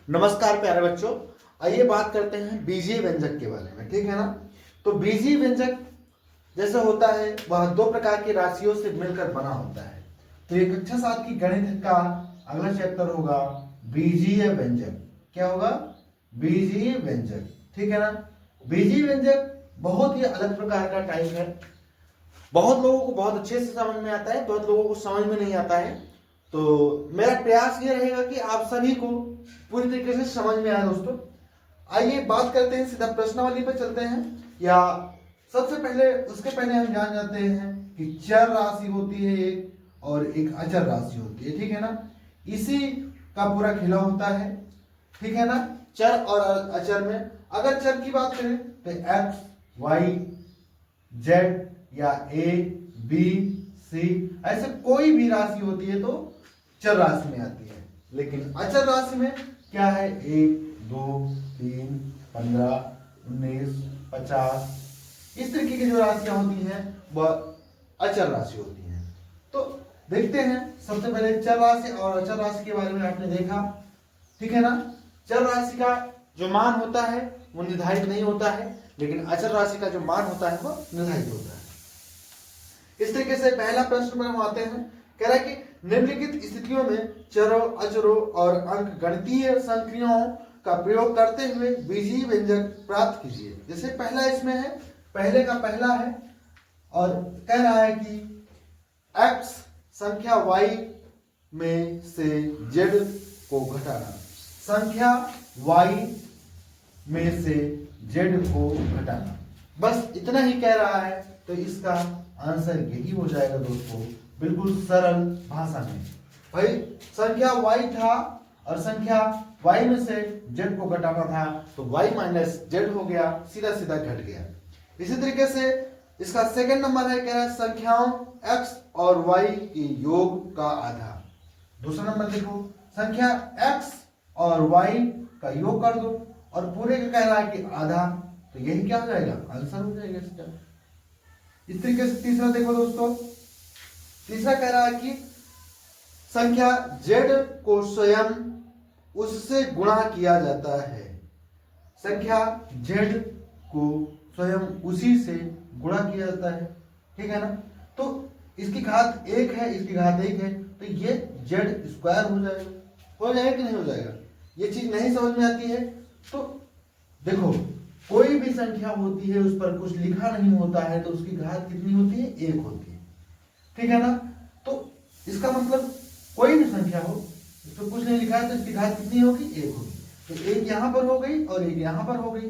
नमस्कार प्यारे बच्चों, आइए बात करते हैं बीजीय व्यंजक के बारे में। ठीक है ना। तो बीजीय व्यंजक जैसे होता है वह दो प्रकार की राशियों से मिलकर बना होता है। तो ये कक्षा 7 की गणित का अगला चैप्टर होगा बीजीय व्यंजक। क्या होगा? बीजीय व्यंजक। ठीक है ना। बीजीय व्यंजक बहुत ही अलग प्रकार का टाइप है। बहुत लोगों को बहुत अच्छे से समझ में आता है, बहुत लोगों को समझ में नहीं आता है। तो मेरा प्रयास ये रहेगा कि आप सभी को पूरी तरीके से समझ में आए। दोस्तों आइए बात करते हैं, सीधा प्रश्नावली पर चलते हैं। या सबसे पहले उसके पहले हम जान जाते हैं कि चर राशि होती है एक और एक अचर राशि होती है। ठीक है ना। इसी का पूरा खेला होता है। ठीक है ना। चर और अचर में अगर चर की बात करें तो एक्स, वाई, जेड या ए, बी, सी ऐसे कोई भी राशि होती है तो चर राशि में आती है। लेकिन अचर राशि में क्या है? 1, 2, 3, 15, 19, 50 इस तरीके की जो राशियां होती हैं वह अचर राशि होती हैं। तो देखते हैं सबसे पहले चर राशि और अचर राशि के बारे में आपने देखा। ठीक है ना। चर राशि का जो मान होता है वो निर्धारित नहीं होता है, लेकिन अचर राशि का जो मान होता है वो निर्धारित होता है। इस तरीके से पहला प्रश्न में हम आते हैं। कह रहा है कि निम्नलिखित स्थितियों में चरों, अचरों और अंक गणितीय संक्रियाओं का प्रयोग करते हुए बीजीय व्यंजक प्राप्त कीजिए। जैसे पहला इसमें है, पहले का पहला है और कह रहा है कि x संख्या y में से z को घटाना, संख्या y में से z को घटाना। बस इतना ही कह रहा है। तो इसका आंसर यही हो जाएगा दोस्तों, बिल्कुल सरल भाषा में। भाई संख्या y था और संख्या y में से z को घटाना था तो y माइनस z हो गया, सीधा सीधा घट गया। इसी तरीके से इसका सेकंड नंबर है, कह रहा है संख्याओं x और y के योग का आधा। दूसरा नंबर देखो, संख्या x और y का योग कर दो और पूरे का कह रहा है कि आधा, तो यही क्या हो जाएगा? आंसर हो जाएगा इसका। इस तरीके से तीसरा देखो दोस्तों, तीसरा कह रहा है कि संख्या z को स्वयं उससे गुणा किया जाता है, संख्या z को स्वयं उसी से गुणा किया जाता है। ठीक है ना। तो इसकी घात 1 है, इसकी घात 1 है, तो ये z स्क्वायर हो जाएगा। हो जाएगा कि नहीं हो जाएगा? ये चीज नहीं समझ में आती है तो देखो, कोई भी संख्या होती है उस पर कुछ लिखा नहीं होता है तो उसकी घात कितनी होती है? 1 होती है। ठीक है ना। तो इसका मतलब कोई भी संख्या हो उस पर कुछ नहीं लिखा है तो इसकी घात कितनी होगी? 1 होगी। तो 1 यहां पर हो गई और 1 यहां पर हो गई।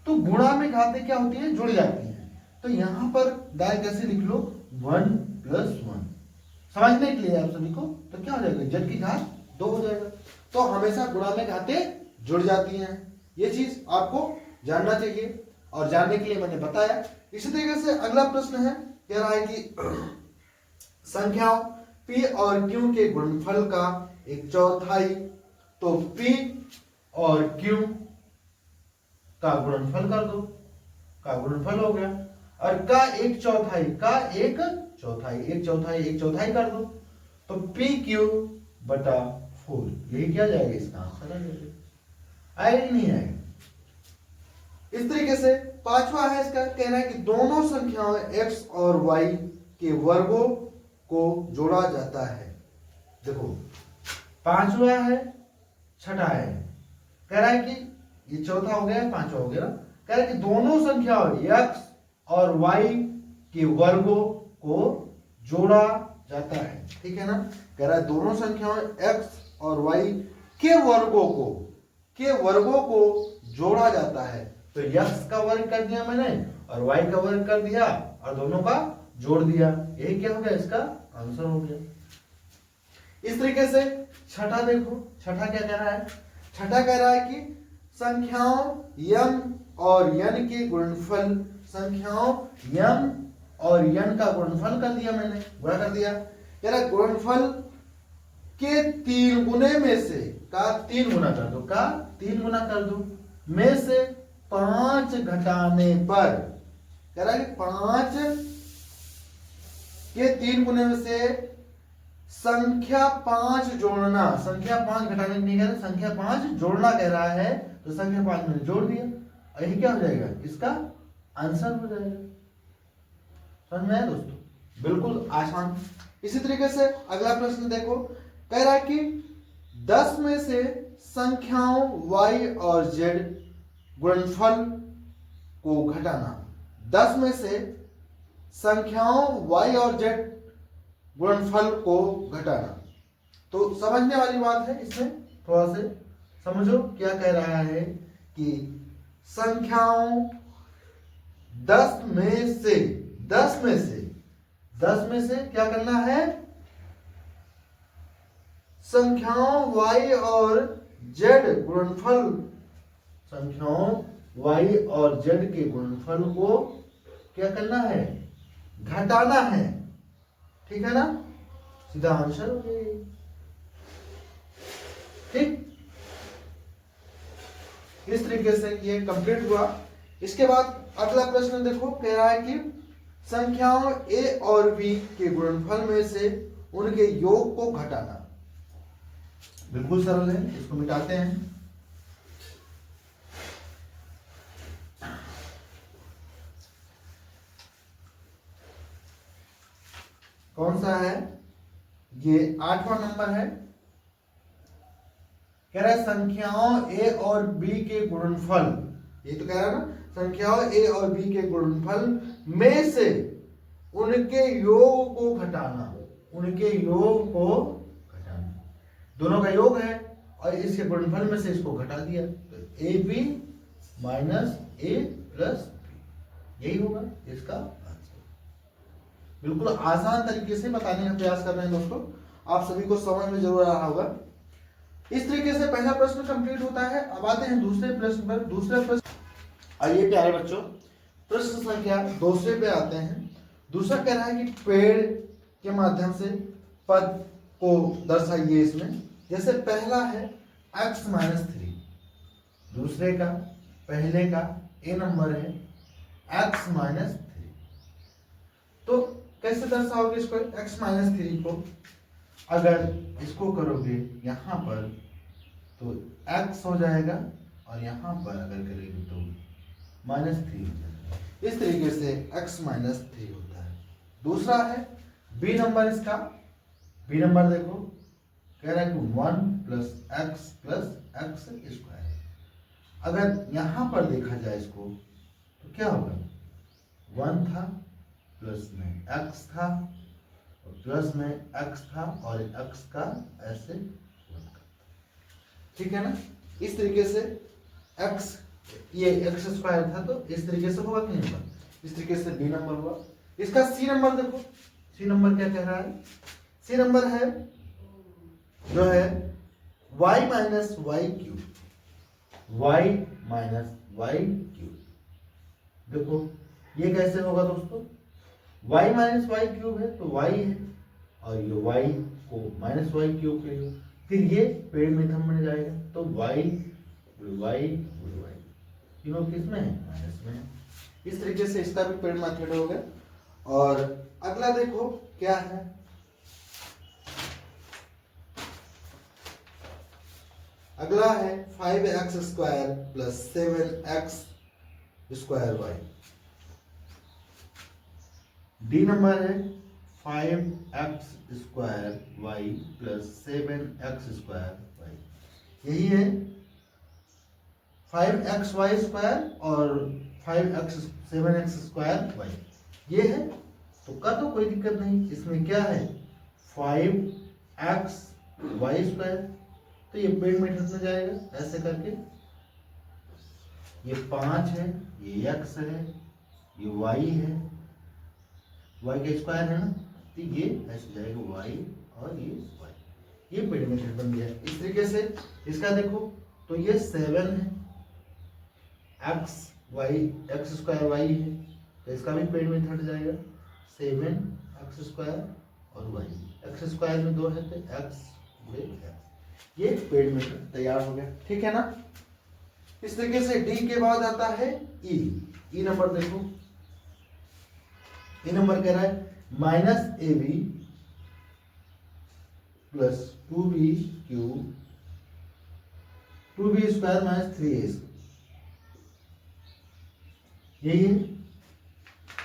तो गुणा में घातें क्या होती है? जुड़ जाती हैं। तो यहां पर डायरेक्ट कैसे लिख लो? 1 + 1 समझने के लिए आप सभी को। तो क्या हो जाएगा? z की घात 2 हो जाएगा। तो हमेशा गुणा में घातें जुड़ जाती हैं। ये चीज आपको जानना चाहिए और जानने के लिए मैंने बताया। इसी तरीके से अगला प्रश्न है, कह रहा है कि संख्याओं p और q के गुणनफल का 1/4। तो p और q का गुणनफल कर दो, का गुणनफल हो गया। और का 1/4, का 1/4, 1/4, 1/4 कर दो तो pq/4। यही क्या जाएगा? इसका आंसर आएगा कि नहीं आएगा? इस तरीके से पांचवा है इसका, कह रहा है कि दोनों संख्याओं x और y के वर्गों को जोड़ा जाता है। देखो पांचवा है, छठा है, कह रहा है कि ये चौथा हो गया, पांचवा हो गया। कह रहा है कि दोनों संख्याओं x और y के वर्गों को जोड़ा जाता है। ठीक है ना। कह रहा है दोनों संख्याओं x और y के वर्गों को जोड़ा जाता है। तो x का वर्ग कर दिया मैंने और y का वर्ग कर दिया और दोनों का जोड़ दिया, यही क्या हो गया? इसका आंसर हो गया। इस तरीके से छठा देखो, छठा क्या कह रहा है? छठा कह रहा है कि संख्याओं m और n के गुणनफल, संख्याओं m और n का गुणनफल कर दिया मैंने, गुणा कर दिया। कह रहा है गुणनफल के 3 गुने में से, का 3 गुना कर दो, का 3 गुना कर दो, में से 5 घटाने पर, कह रहा है कि 5 के 3 गुने में से संख्या 5 जोड़ना, संख्या 5 घटाने नहीं कह रहा, संख्या 5 जोड़ना कह रहा है, तो संख्या 5 मैंने जोड़ दिया, यही क्या हो जाएगा, इसका आंसर हो जाएगा। समझ में आया दोस्तों, बिल्कुल आसान। इसी तरीके से अगला प्रश्न देखो, कह रहा है कि 10 में से संख्याओं y और z गुणनफल को घटाना। 10 में से संख्याओं y और z गुणनफल को घटाना। तो समझने वाली बात है, इसमें थोड़ा से समझो क्या कह रहा है कि संख्याओं 10 में से क्या करना है, संख्याओं y और z गुणनफल, संख्याओं y और z के गुणनफल को क्या करना है, घटाना है। ठीक है ना, सीधा आंसर हो गया। ठीक, इस तरीके से ये कंप्लीट हुआ। इसके बाद अगला प्रश्न देखो, कह रहा है कि संख्याओं a और b के गुणनफल में से उनके योग को घटाना। बिल्कुल सरल है, इसको मिटाते हैं। कौन सा है ये, 8वां नंबर है। कह रहा है संख्याओं a और b के गुणनफल, ये तो कह रहा है ना, संख्याओं a और b के गुणनफल में से उनके योग को घटाना, उनके योग को घटाना। दोनों का योग है और इसके गुणनफल में से इसको घटा दिया, तो ab minus a plus b, यही होगा इसका आंसर। बिल्कुल आसान तरीके से बताने का प्रयास कर रहे हैं दोस्तों, आप सभी को समझ में जरूर आ रहा होगा। इस तरीके से पहला प्रश्न कंप्लीट होता है। अब आते हैं दूसरे प्रश्न पर। दूसरे प्रश्न, आइए प्यारे बच्चों, प्रश्न संख्या दूसरे पे आते हैं। दूसरा कह रहा है कि पेड़ के माध्यम से पद को दर्शाइए इसमें। जैसे पहला है x माइनस 3, दूसरे का, पहले का a नंबर है x माइनस 3। तो कैसे दर्शाओगे इसको, x माइनस 3 को? अगर इसको करोगे यहां पर तो x हो जाएगा, और यहां पर अगर करेंगे तो माइनस 3 हो जाएगा। इस तरीके से x माइनस 3 होता है। दूसरा है b नंबर, इसका b नंबर देखो, कह रहा है कि 1 प्लस एक्स स्क्वायर। अगर यहां पर देखा जाए इसको तो क्या होगा, 1 था, प्लस में x था, और प्लस में x था, और x का ऐसे 1 का। ठीक है ना, इस तरीके से x, ये x स्क्वायर था, तो इस तरीके से होगा कि नहीं होगा, इस तरीके से b नंबर हुआ। इसका c नंबर देखो, c नंबर क्या कह रहा है, c नंबर है जो है y minus y cube, y minus y cube. देखो ये कैसे होगा दोस्तों, y माइनस वाई क्यूब है तो y है, और ये y को माइनस वाई क्यूब करेगा, फिर ये पेड़ मेथड बन जाएगा, तो y तीनों किस में है, माइनस में है। इस तरीके से इसका भी पेड़ मेथड हो गया। और अगला देखो क्या है, अगला है 5x square plus 7x square y। D number है 5x square y plus 7x square y। यही है 5xy स्क्वायर और 5x 7x स्क्वायर y, ये है। तो कर दो, कोई दिक्कत नहीं। इसमें क्या है 5x y स्क्वायर, तो ये पेड़ मेथड में जाएगा ऐसे करके। ये 5 है, ये x है, ये y है, y का स्क्वायर है ना, तो ये ऐसे जाएगा y और ये y, ये पेड़ मेथड बन गया। इस तरीके से इसका देखो तो ये 7 है, x स्क्वायर y है, तो इसका भी पेड़ मेथड जाएगा 7x स्क्वायर और y, x स्क्वायर में 2 है तो x गुणे x, ये पेड़ मेथड तैयार हो गया। ठीक है ना। इस तरीके से डी के बाद आता है ई। ई नंबर देखो, ई नंबर कह रहा है minus a b plus 2b³ 2b² minus 3a, यही है।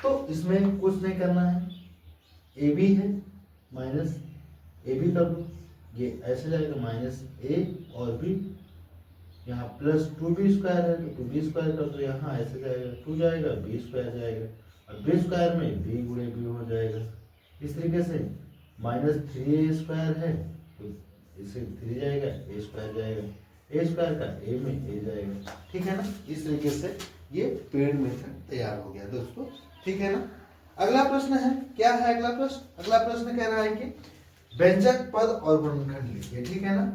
तो इसमें कुछ नहीं करना है, ए बी है माइनस ए बी कर दो, ये ऐसे जाएगा माइनस ए और बी, यहाँ प्लस 2b² है तो 2b² कर दो, यहाँ ऐसे जाएगा 2 जाएगा b² जाएगा और b² में b गुणे b हो जाएगा। इस तरीके से माइनस 3a² है तो इससे 3 जाएगा, a² जाएगा, a² का a में a जाएगा, ठीक है ना। इस तरीके से ये पेड़ मेथड तैयार हो गया दोस्तों, ठीक है ना। अगला प्रश्न है, क्या है अगला प्रश्न? अगला प्रश्न कह रहा है कि व्यंजक पद और गुणनखंड लिखिए, ठीक है ना।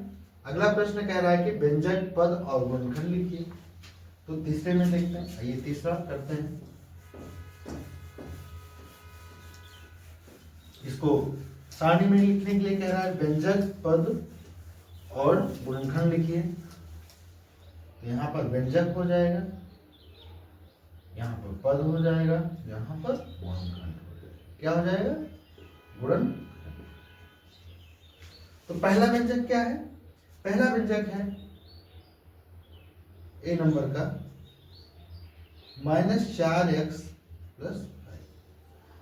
अगला प्रश्न कह रहा है कि व्यंजक पद और गुणनखंड लिखिए। तो तीसरे में देखते हैं, आइए तीसरा करते हैं। इसको सारणी में लिखने के लिए कह रहा है व्यंजक पद और गुणनखंड लिखिए। तो यहाँ पर व्यंजक हो जाएगा, यहाँ पर पद हो जाएगा, यहाँ पर गुणनखंड हो जाएगा। क्या हो जाएगा? गुणनखंड। तो पहला व्यंजक क्या है? पहला व्यंजक है ए नंबर का -4x + 5।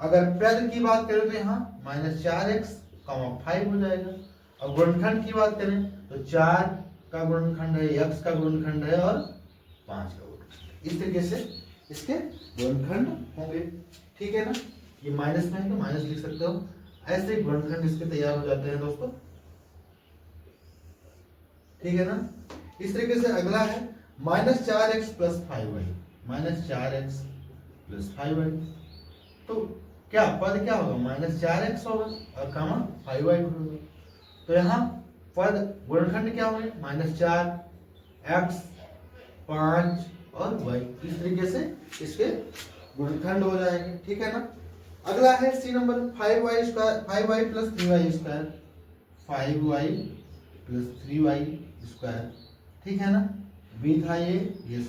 अगर पद की बात करें तो यहाँ -4x, 5 हो जाएगा। और गुणनखंड की बात करें तो 4 का गुणनखंड है, x का गुणनखंड है और 5 का गुणनखंड। इस तरीके से इसके गुणनखंड होंगे, ठीक है ना। ये माइनस में है तो माइनस लिख सकते हो। ऐसे गुणनखंड इसके तैयार हो जाते हैं दोस्तों, ठीक है ना। इस तरीके से अगला है -4x + 5y, -4x + 5y। तो क्या पद क्या होगा? -4x होगा और कामा 5y होगा। तो यहाँ पद गुणनखंड क्या होंगे? -4x, 5 और y। इस तरीके से इसके गुणनखंड हो जाएंगे, ठीक है ना। अगला है सी number 5y + 3y², 5y + 3y², ठीक है ना। बी था ये सी।